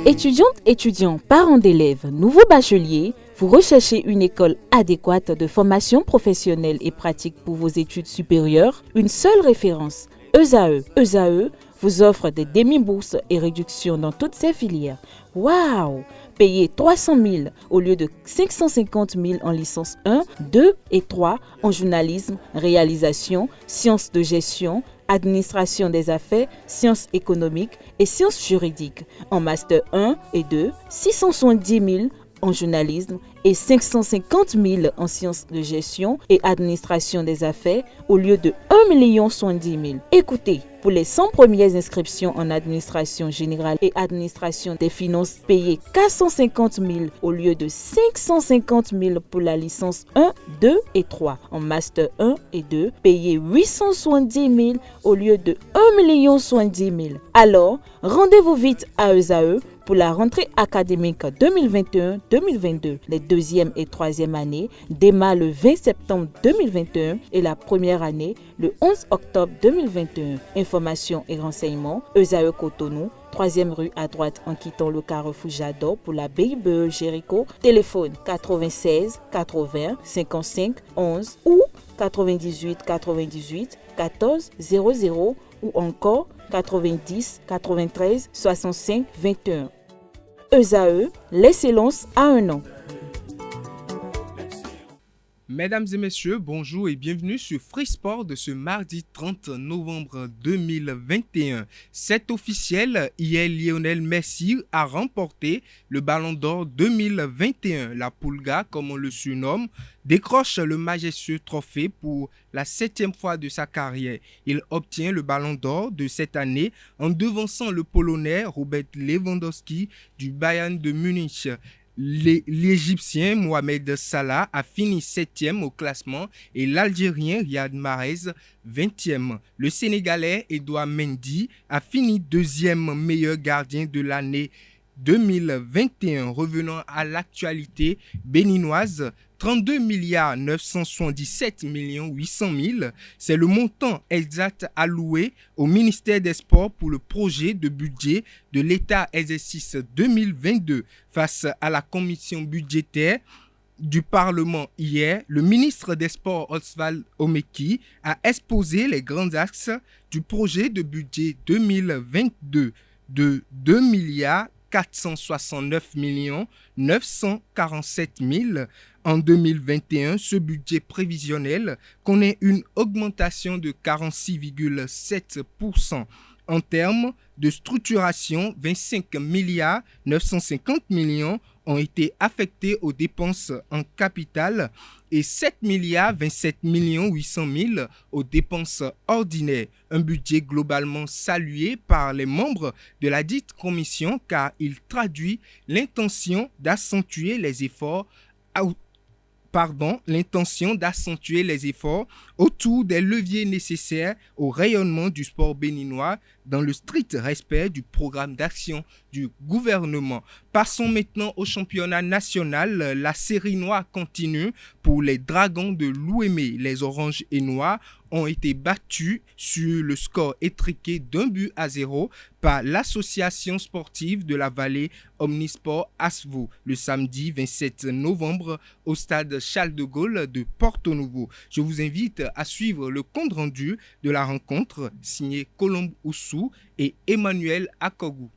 Étudiantes, étudiants, parents d'élèves, nouveaux bacheliers, vous recherchez une école adéquate de formation professionnelle et pratique pour vos études supérieures? Une seule référence, ESAE. ESAE vous offre des demi-bourses et réductions dans toutes ces filières. Waouh! Payez 300 000 au lieu de 550 000 en licence 1, 2 et 3 en journalisme, réalisation, sciences de gestion, administration des affaires, sciences économiques et sciences juridiques. En master 1 et 2, 670 000 en journalisme et 550 000 en sciences de gestion et administration des affaires au lieu de 1 070 000. Écoutez, pour les 100 premières inscriptions en administration générale et administration des finances, payez 450 000 au lieu de 550 000 pour la licence 1, 2 et 3. En master 1 et 2, payez 870 000 au lieu de 1 070 000. Alors, rendez-vous vite à ESAE pour la rentrée académique 2021-2022. Les deuxième et troisième années démarrent le 20 septembre 2021 et la première année le 11 octobre 2021. Informations et renseignements, ESAE Cotonou, 3e rue à droite en quittant le carrefour Jadot pour la BIBE Jéricho. Téléphone 96 80 55 11 ou 98 98 14 00 ou encore 90 93 65 21. ESAE, l'excellence à un an. Mesdames et messieurs, bonjour et bienvenue sur Free Sport de ce mardi 30 novembre 2021. C'est officiel, hier Lionel Messi a remporté le Ballon d'Or 2021. La Pulga, comme on le surnomme, décroche le majestueux trophée pour la 7e fois de sa carrière. Il obtient le Ballon d'Or de cette année en devançant le Polonais Robert Lewandowski du Bayern de Munich. L'Égyptien Mohamed Salah a fini 7e au classement et l'Algérien Riyad Mahrez 20e. Le Sénégalais Edouard Mendy a fini 2e meilleur gardien de l'année 2021. Revenons à l'actualité béninoise. 32 977 800 000, c'est le montant exact alloué au ministère des Sports pour le projet de budget de l'État exercice 2022. Face à la commission budgétaire du Parlement hier, le ministre des Sports Oswald Omeki a exposé les grands axes du projet de budget 2022 de 2 469 947 000. En 2021, ce budget prévisionnel connaît une augmentation de 46,7%. En termes de structuration, 25 950 millions ont été affectés aux dépenses en capital et 7 27 800 000 aux dépenses ordinaires. Un budget globalement salué par les membres de la dite commission car il traduit l'intention d'accentuer les efforts autour des leviers nécessaires au rayonnement du sport béninois dans le strict respect du programme d'action du gouvernement. Passons maintenant au championnat national. La série noire continue pour les Dragons de l'Ouémé. Les oranges et noirs ont été battus sur le score étriqué d'1-0 par l'association sportive de la vallée Omnisport Asvo le samedi 27 novembre au stade Charles de Gaulle de Porto-Novo. Je vous invite à suivre le compte rendu de la rencontre signé Colombe Oussou et Emmanuel Akogou.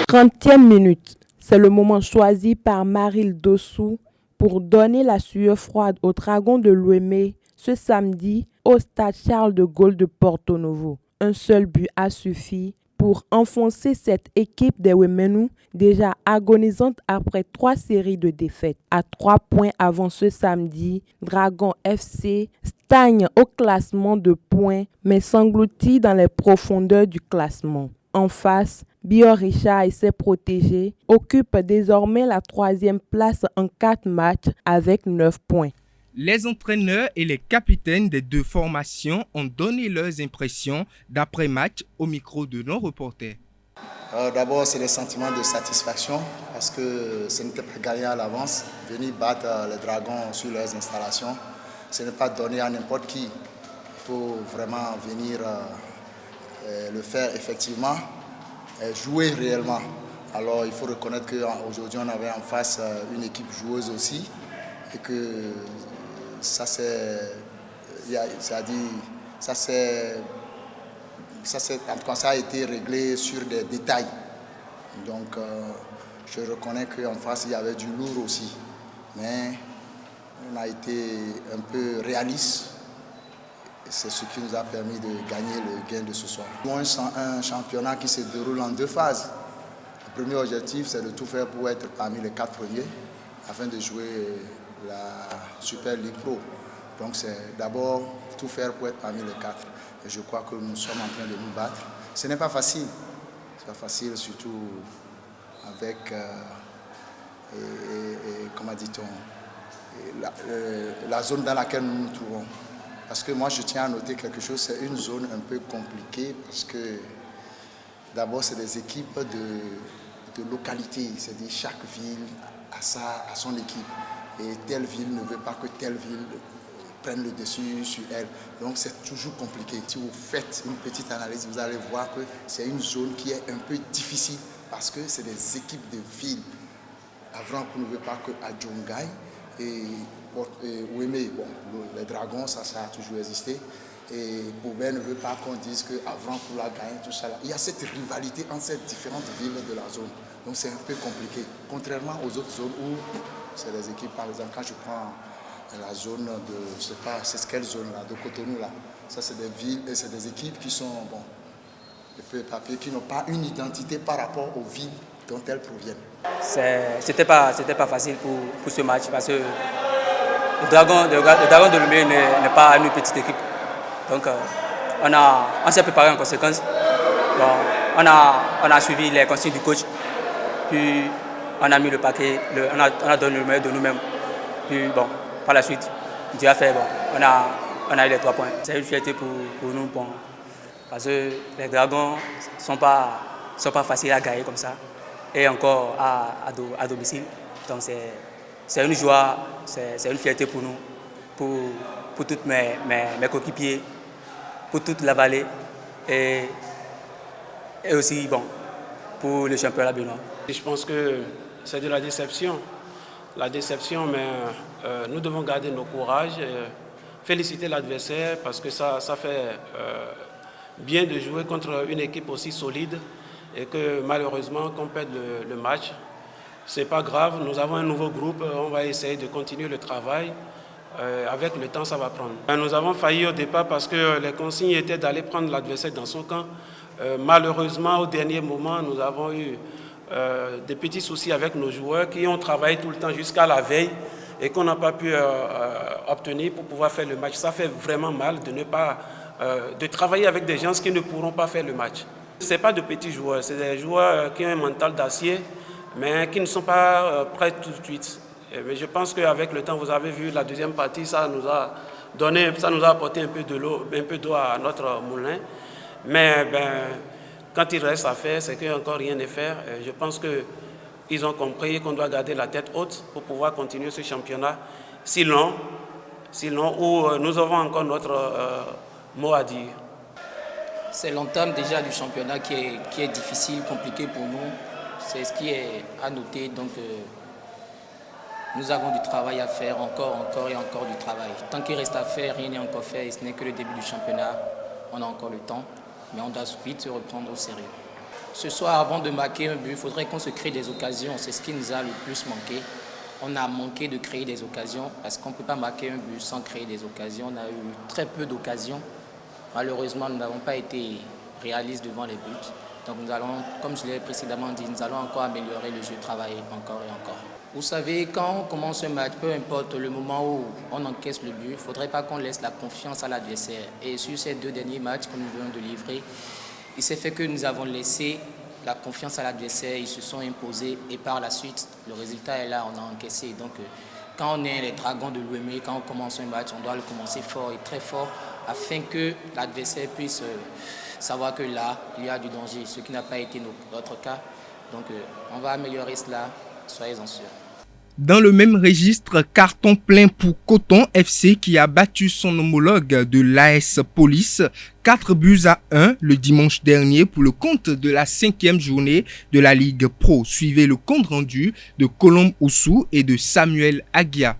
Trentième minute, c'est le moment choisi par Maril Dossou pour donner la sueur froide aux Dragons de l'Ouémé ce samedi au stade Charles de Gaulle de Porto-Novo. Un seul but a suffi pour enfoncer cette équipe des Ouéménous déjà agonisante après 3 séries de défaites. À 3 points avant ce samedi, Dragon FC stagne au classement de points mais s'engloutit dans les profondeurs du classement. En face, Bior-Richard et ses protégés occupent désormais la 3e place en 4 matchs avec 9 points. Les entraîneurs et les capitaines des deux formations ont donné leurs impressions d'après-match au micro de nos reporters. D'abord, c'est des sentiments de satisfaction parce que ce n'était pas gagné à l'avance. Venir battre les Dragons sur leurs installations, ce n'est pas donné à n'importe qui. Il faut vraiment venir le faire effectivement, jouer réellement. Alors, il faut reconnaître qu'aujourd'hui, on avait en face une équipe joueuse aussi et que ça a été réglé sur des détails. Donc, je reconnais qu'en face, il y avait du lourd aussi. Mais on a été un peu réaliste. C'est ce qui nous a permis de gagner le gain de ce soir. Un championnat qui se déroule en 2 phases. Le premier objectif, c'est de tout faire pour être parmi les 4 premiers afin de jouer la Super League Pro. Donc, c'est d'abord tout faire pour être parmi les 4. Et je crois que nous sommes en train de nous battre. Ce n'est pas facile. Ce n'est pas facile, surtout avec, comment dit-on, la zone dans laquelle nous nous trouvons. Parce que moi, je tiens à noter quelque chose, c'est une zone un peu compliquée parce que d'abord, c'est des équipes de localité. C'est-à-dire chaque ville a son équipe. Et telle ville ne veut pas que telle ville prenne le dessus sur elle. Donc, c'est toujours compliqué. Si vous faites une petite analyse, vous allez voir que c'est une zone qui est un peu difficile parce que c'est des équipes de villes. Avant qu'on ne veut pas que Adjongaï et Ouémé, bon, les Dragons, ça a toujours existé. Et Boubert ne veut pas qu'on dise qu'avant pour la gagner, tout ça. Là. Il y a cette rivalité entre ces différentes villes de la zone. Donc c'est un peu compliqué. Contrairement aux autres zones où c'est des équipes, par exemple, quand je prends la zone de, je sais pas, c'est quelle zone là, de Cotonou là. Ça c'est des villes et c'est des équipes qui sont, bon, de peu papier, qui n'ont pas une identité par rapport aux villes dont elles proviennent. C'était pas facile pour ce match parce que le Dragon de Lomé n'est pas une petite équipe. Donc on s'est préparé en conséquence. Bon, on a suivi les consignes du coach. Puis on a mis le paquet, on a donné le meilleur de nous-mêmes. Puis bon, par la suite, Dieu a fait, bon, on a eu les 3 points. C'est une fierté pour nous, bon, parce que les Dragons ne sont pas faciles à gagner comme ça. Et encore à domicile. Donc c'est une joie, c'est une fierté pour nous, pour tous mes coéquipiers, pour toute la vallée et aussi bon, pour le championnat béninois. Je pense que c'est de la déception. La déception, mais nous devons garder nos courages, féliciter l'adversaire parce que ça fait bien de jouer contre une équipe aussi solide et que malheureusement qu'on perde le match. C'est pas grave, nous avons un nouveau groupe, on va essayer de continuer le travail. Avec le temps, ça va prendre. Nous avons failli au départ parce que les consignes étaient d'aller prendre l'adversaire dans son camp. Malheureusement, au dernier moment, nous avons eu des petits soucis avec nos joueurs qui ont travaillé tout le temps jusqu'à la veille et qu'on n'a pas pu obtenir pour pouvoir faire le match. Ça fait vraiment mal de travailler avec des gens qui ne pourront pas faire le match. Ce n'est pas de petits joueurs, c'est des joueurs qui ont un mental d'acier, mais qui ne sont pas prêts tout de suite. Mais je pense qu'avec le temps, vous avez vu la deuxième partie, ça nous a apporté un peu d'eau à notre moulin. Mais quand il reste à faire, c'est qu'il n'y a encore rien à faire. Je pense qu'ils ont compris qu'on doit garder la tête haute pour pouvoir continuer ce championnat si long où nous avons encore notre mot à dire. C'est l'entame déjà du championnat qui est difficile, compliqué pour nous. C'est ce qui est à noter. Donc, nous avons du travail à faire, encore et encore du travail. Tant qu'il reste à faire, rien n'est encore fait et ce n'est que le début du championnat. On a encore le temps, mais on doit vite se reprendre au sérieux. Ce soir, avant de marquer un but, il faudrait qu'on se crée des occasions. C'est ce qui nous a le plus manqué. On a manqué de créer des occasions parce qu'on ne peut pas marquer un but sans créer des occasions. On a eu très peu d'occasions. Malheureusement, nous n'avons pas été réalistes devant les buts. Donc nous allons, comme je l'ai précédemment dit, nous allons encore améliorer le jeu, travailler encore et encore. Vous savez, quand on commence un match, peu importe le moment où on encaisse le but, il ne faudrait pas qu'on laisse la confiance à l'adversaire. Et sur ces 2 derniers matchs que nous venons de livrer, il s'est fait que nous avons laissé la confiance à l'adversaire, ils se sont imposés et par la suite, le résultat est là, on a encaissé. Donc quand on est les Dragons de l'Ouémé, quand on commence un match, on doit le commencer fort et très fort afin que l'adversaire puisse savoir que là, il y a du danger, ce qui n'a pas été notre cas. Donc on va améliorer cela, soyez-en sûrs. Dans le même registre, carton plein pour Coton FC qui a battu son homologue de l'AS Police 4-1 le dimanche dernier pour le compte de la 5e journée de la Ligue Pro. Suivez le compte rendu de Colombe Oussou et de Samuel Aguia.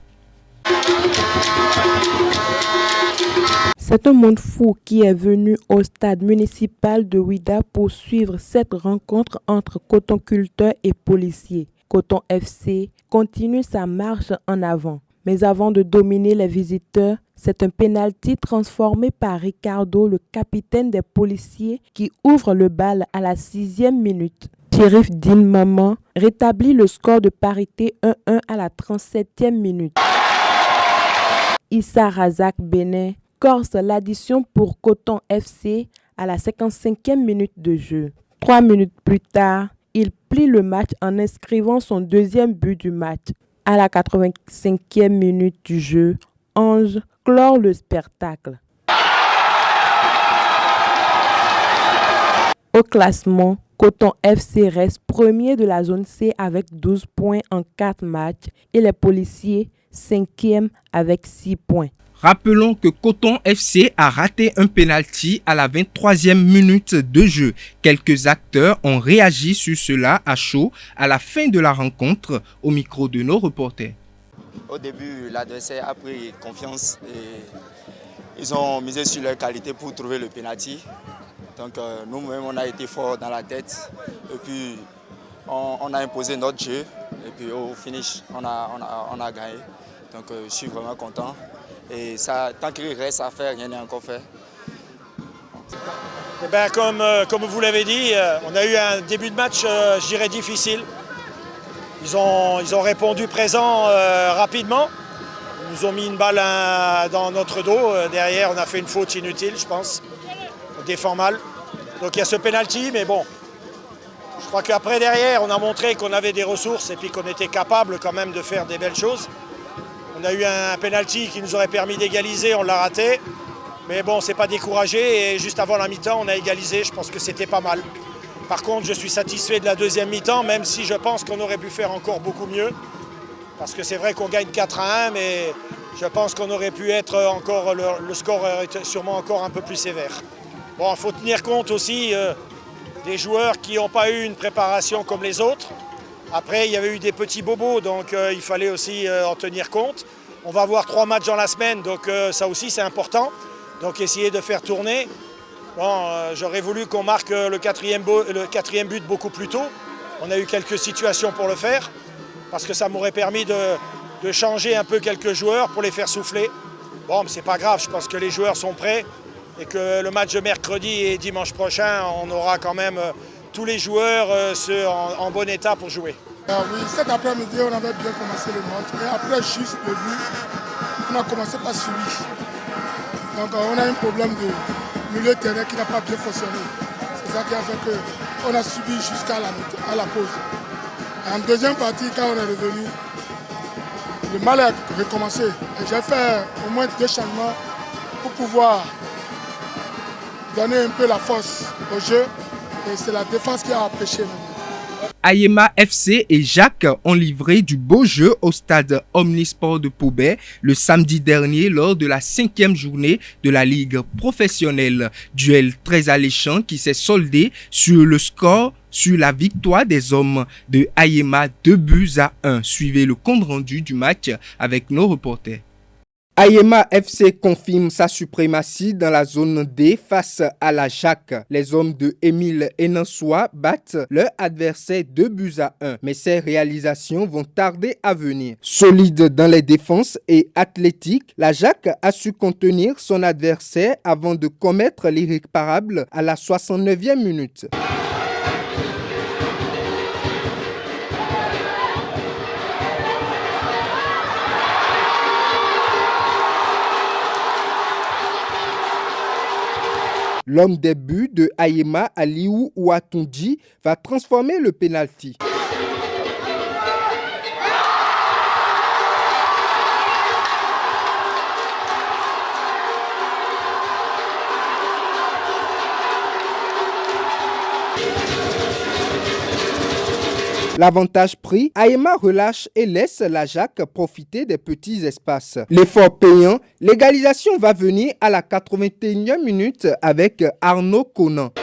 C'est un monde fou qui est venu au stade municipal de Ouidah pour suivre cette rencontre entre Coton Culteur et Policiers. Coton FC continue sa marche en avant. Mais avant de dominer les visiteurs, c'est un pénalty transformé par Ricardo, le capitaine des Policiers, qui ouvre le bal à la 6e minute. Chérif Din Maman rétablit le score de parité 1-1 à la 37e minute. Issa Razak Benin corse l'addition pour Coton FC à la 55e minute de jeu. 3 minutes plus tard, il plie le match en inscrivant son deuxième but du match. À la 85e minute du jeu, Ange clore le spectacle. Au classement, Coton FC reste premier de la zone C avec 12 points en 4 matchs et les Policiers 5e avec 6 points. Rappelons que Coton FC a raté un penalty à la 23e minute de jeu. Quelques acteurs ont réagi sur cela à chaud à la fin de la rencontre au micro de nos reporters. Au début, l'adversaire a pris confiance et ils ont misé sur leur qualité pour trouver le penalty. Donc nous-mêmes, on a été forts dans la tête et puis on a imposé notre jeu et puis au finish, on a gagné. Donc je suis vraiment content. Et ça, tant qu'il reste à faire, rien n'est encore fait. Eh ben, comme vous l'avez dit, on a eu un début de match, je dirais, difficile. Ils ont répondu présent rapidement. Ils nous ont mis une balle dans notre dos. Derrière, on a fait une faute inutile, je pense. On défend mal. Donc il y a ce penalty, mais bon. Je crois qu'après, derrière, on a montré qu'on avait des ressources et puis qu'on était capable quand même de faire des belles choses. On a eu un penalty qui nous aurait permis d'égaliser, on l'a raté. Mais bon, on ne s'est pas découragé et juste avant la mi-temps, on a égalisé. Je pense que c'était pas mal. Par contre, je suis satisfait de la deuxième mi-temps, même si je pense qu'on aurait pu faire encore beaucoup mieux. Parce que c'est vrai qu'on gagne 4-1, mais je pense qu'on aurait pu être encore, le score aurait été sûrement encore un peu plus sévère. Bon, il faut tenir compte aussi des joueurs qui n'ont pas eu une préparation comme les autres. Après, il y avait eu des petits bobos, donc il fallait aussi en tenir compte. On va avoir 3 matchs dans la semaine, donc ça aussi c'est important. Donc essayer de faire tourner. Bon, j'aurais voulu qu'on marque le quatrième but beaucoup plus tôt. On a eu quelques situations pour le faire, parce que ça m'aurait permis de changer un peu quelques joueurs pour les faire souffler. Bon, mais c'est pas grave, je pense que les joueurs sont prêts et que le match de mercredi et dimanche prochain, on aura quand même tous les joueurs en bon état pour jouer. Oui, cet après-midi, on avait bien commencé le match. Et après, juste le but, on a commencé par subir. Donc, on a un problème de milieu de terrain qui n'a pas bien fonctionné. C'est ça qui a fait qu'on a subi jusqu'à la pause. En deuxième partie, quand on est revenu, le mal a recommencé. Et j'ai fait au moins 2 changements pour pouvoir donner un peu la force au jeu. Et c'est la défense qui a empêché. Ayema FC et Jacques ont livré du beau jeu au stade Omnisport de Pobet le samedi dernier lors de la 5e journée de la Ligue professionnelle. Duel très alléchant qui s'est soldé sur le score sur la victoire des hommes de Ayema 2-1. Suivez le compte rendu du match avec nos reporters. Ayema FC confirme sa suprématie dans la zone D face à la Jacques. Les hommes de Émile Enansois battent leur adversaire 2-1, mais ces réalisations vont tarder à venir. Solide dans les défenses et athlétique, la Jacques a su contenir son adversaire avant de commettre l'irréparable à la 69e minute. L'homme des buts de Ayema, Aliou Ouatoundi, va transformer le pénalty. L'avantage pris, Ayema relâche et laisse l'Ajax profiter des petits espaces. L'effort payant, l'égalisation va venir à la 81e minute avec Arnaud Conan.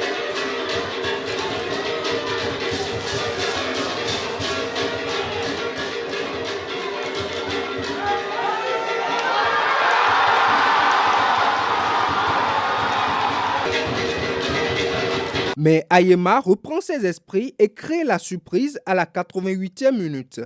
Mais Ayema reprend ses esprits et crée la surprise à la 88e minute.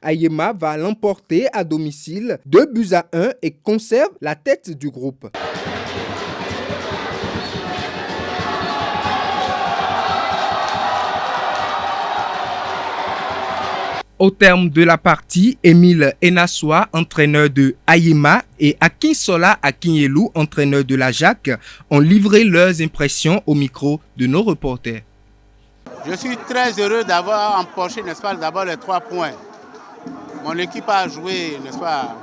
Ayema va l'emporter à domicile 2-1 et conserve la tête du groupe. Au terme de la partie, Émile Enassoa, entraîneur de Ayema, et Akinsola Akinyelu, entraîneur de l'Ajax, ont livré leurs impressions au micro de nos reporters. Je suis très heureux d'avoir empoché, n'est-ce pas, d'abord les 3 points. Mon équipe a joué, n'est-ce pas,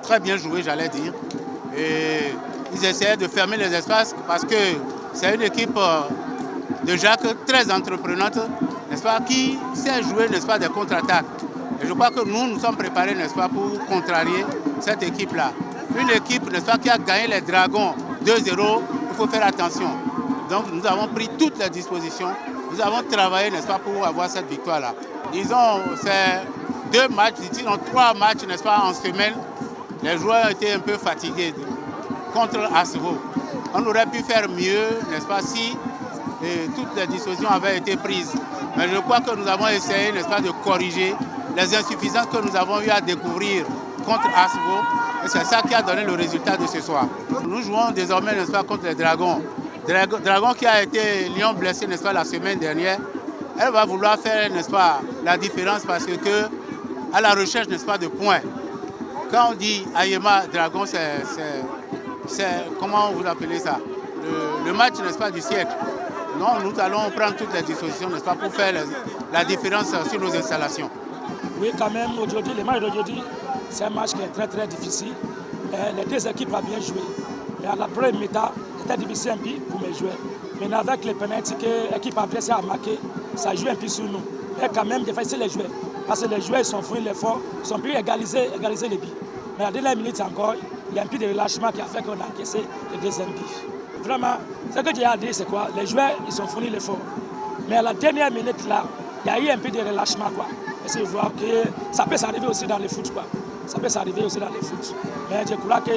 très bien joué, j'allais dire. Et ils essayaient de fermer les espaces parce que c'est une équipe de Jacques très entreprenante, n'est-ce pas, qui sait jouer, n'est-ce pas, des contre-attaques. Et je crois que nous sommes préparés, n'est-ce pas, pour contrarier cette équipe-là. Une équipe, n'est-ce pas, qui a gagné les Dragons 2-0, il faut faire attention. Donc nous avons pris toutes les dispositions, nous avons travaillé, n'est-ce pas, pour avoir cette victoire-là. Disons, c'est 2 matchs, disons 3 matchs, n'est-ce pas, en semaine. Les joueurs étaient un peu fatigués contre Asvo. On aurait pu faire mieux, n'est-ce pas, si toutes les dispositions avaient été prises. Mais je crois que nous avons essayé, n'est-ce pas, de corriger les insuffisances que nous avons eu à découvrir contre Asvo. Et c'est ça qui a donné le résultat de ce soir. Nous jouons désormais, n'est-ce pas, contre les Dragons. Dragon qui a été lion blessé, n'est-ce pas, la semaine dernière. Elle va vouloir faire, n'est-ce pas, la différence parce que à la recherche, n'est-ce pas, de points. Quand on dit Ayema Dragon, c'est comment vous appelez ça, le match, n'est-ce pas, du siècle. Non, nous allons prendre toutes les dispositions, n'est-ce pas, pour faire la différence sur nos installations. Oui, quand même, aujourd'hui, le match d'aujourd'hui, c'est un match qui est très très difficile. Les 2 équipes ont bien joué. Mais à la première mi-temps, c'était difficile un peu pour me jouer. Mais avec les pénaltys que l'équipe adversaire a marqué, ça joue un peu sur nous. Et quand même, difficile les jouer. Parce que les joueurs sont fournis l'effort, ils ont pu égaliser les buts. Mais à la dernière minute encore, il y a un peu de relâchement qui a fait qu'on a encaissé le 2e but. Vraiment, ce que j'ai à dire, c'est quoi? Les joueurs, ils ont fourni l'effort. Mais à la dernière minute, là, il y a eu un peu de relâchement, quoi. Et c'est voir que ça peut s'arriver aussi dans le foot, quoi. Ça peut s'arriver aussi dans le foot. Mais je crois que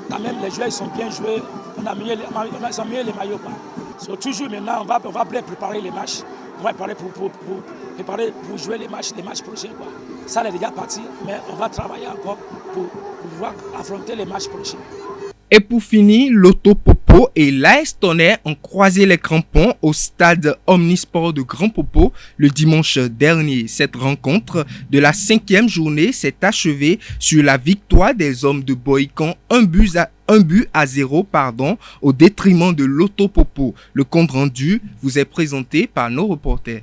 quand même, les joueurs, ils sont bien joués. On a mis les maillots, quoi. So, toujours maintenant, on va bien préparer les matchs. On va préparer pour jouer les matchs prochains, quoi. Ça, on est déjà parti, mais on va travailler encore pour pouvoir affronter les matchs prochains. Et pour finir, Loto Popo et l'AS Tonnerre ont croisé les crampons au stade Omnisport de Grand Popo le dimanche dernier. Cette rencontre de la 5e journée s'est achevée sur la victoire des hommes de Bohican 1-0 au détriment de Loto Popo. Le compte rendu vous est présenté par nos reporters.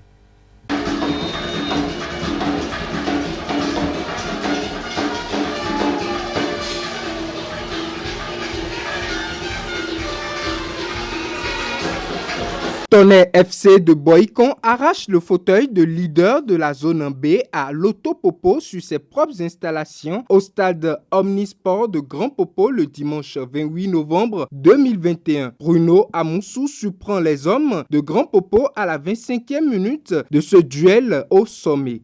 Tonnerre FC de Bohican arrache le fauteuil de leader de la zone B à Loto Popo sur ses propres installations au stade Omnisport de Grand Popo le dimanche 28 novembre 2021. Bruno Amoussou surprend les hommes de Grand Popo à la 25e minute de ce duel au sommet.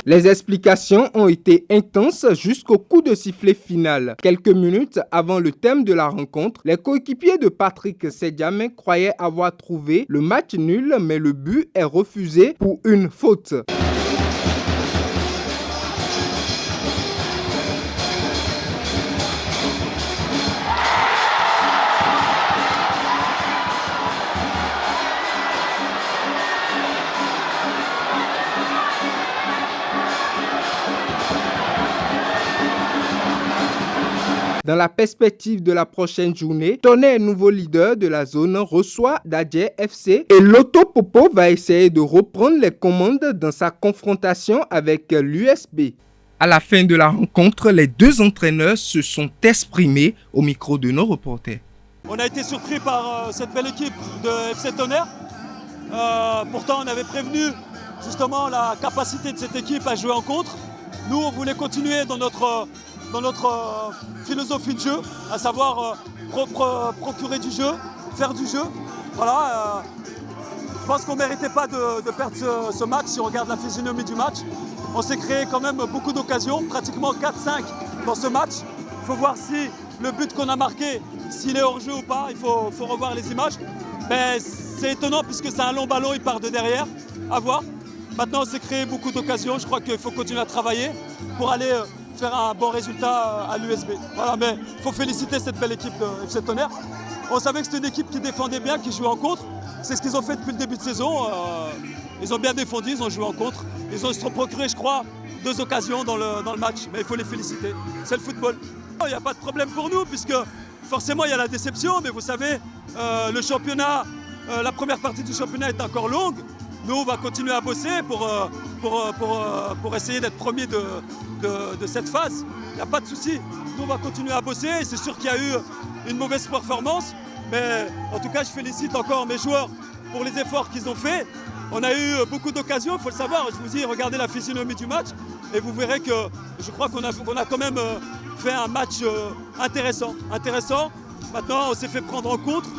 Les explications ont été intenses jusqu'au coup de sifflet final. Quelques minutes avant le thème de la rencontre, les coéquipiers de Patrick Sediame croyaient avoir trouvé le match nul, mais le but est refusé pour une faute. Dans la perspective de la prochaine journée, Tonnerre, nouveau leader de la zone, reçoit Dadje FC et Lotto Popo va essayer de reprendre les commandes dans sa confrontation avec l'USB. À la fin de la rencontre, les deux entraîneurs se sont exprimés au micro de nos reporters. On a été surpris par cette belle équipe de FC Tonnerre. Pourtant, on avait prévenu justement la capacité de cette équipe à jouer en contre. Nous, on voulait continuer dans notre philosophie de jeu, à savoir procurer du jeu, faire du jeu. Voilà, je pense qu'on ne méritait pas de perdre ce match si on regarde la physionomie du match. On s'est créé quand même beaucoup d'occasions, pratiquement 4-5 dans ce match. Il faut voir si le but qu'on a marqué, s'il est hors jeu ou pas, il faut revoir les images. Mais c'est étonnant puisque c'est un long ballon, il part de derrière, à voir. Maintenant, on s'est créé beaucoup d'occasions. Je crois qu'il faut continuer à travailler pour aller faire un bon résultat à l'USB. Voilà, mais il faut féliciter cette belle équipe de FC Tonnerre. On savait que c'était une équipe qui défendait bien, qui jouait en contre. C'est ce qu'ils ont fait depuis le début de saison. Ils ont bien défendu, ils ont joué en contre. Ils se sont procuré, je crois, 2 occasions dans le match. Mais il faut les féliciter. C'est le football. Il n'y a pas de problème pour nous, puisque forcément, il y a la déception. Mais vous savez, le championnat, la première partie du championnat est encore longue. Nous, on va continuer à bosser pour essayer d'être premier de cette phase. Il n'y a pas de souci. Nous, on va continuer à bosser. C'est sûr qu'il y a eu une mauvaise performance. Mais en tout cas, je félicite encore mes joueurs pour les efforts qu'ils ont faits. On a eu beaucoup d'occasions, il faut le savoir. Je vous dis, regardez la physionomie du match et vous verrez que je crois qu'on a quand même fait un match intéressant. Maintenant, on s'est fait prendre en contre.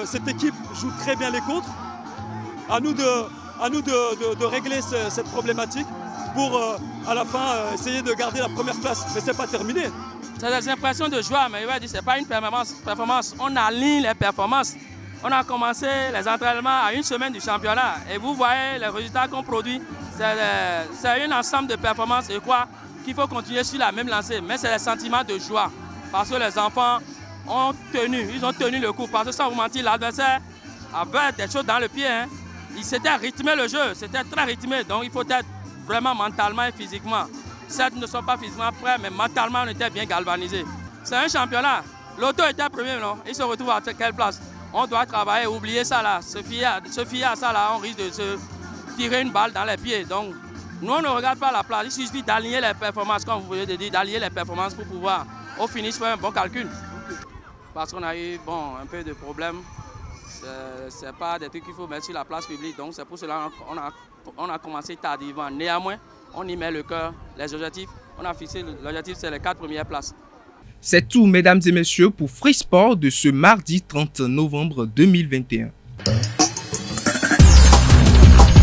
Cette équipe joue très bien les contres. À nous de régler cette problématique pour, à la fin, essayer de garder la première place. Mais ce n'est pas terminé. C'est des impressions de joie, mais ce n'est pas une performance. On aligne les performances. On a commencé les entraînements à 1 semaine du championnat et vous voyez les résultats qu'on produit. C'est un ensemble de performances et je crois qu'il faut continuer sur la même lancée. Mais c'est le sentiment de joie parce que les enfants ont tenu le coup. Parce que sans vous mentir, l'adversaire avait des choses dans le pied. Il s'était rythmé le jeu, c'était très rythmé. Donc il faut être vraiment mentalement et physiquement. Certes, nous ne sommes pas physiquement prêts, mais mentalement, on était bien galvanisés. C'est un championnat. Lotto était premier, non? Il se retrouve à quelle place? On doit travailler, oublier ça là, se fier à ça là, on risque de se tirer une balle dans les pieds. Donc, nous, on ne regarde pas la place. Il suffit d'aligner les performances, comme vous voulez dire, d'aligner les performances pour pouvoir, au finish, faire un bon calcul. Parce qu'on a eu, un peu de problèmes. Ce n'est pas des trucs qu'il faut mettre sur la place publique. Donc, c'est pour cela qu'on a commencé tardivement. Néanmoins, on y met le cœur, les objectifs. On a fixé l'objectif, c'est les 4 premières places. C'est tout, mesdames et messieurs, pour Free Sport de ce mardi 30 novembre 2021.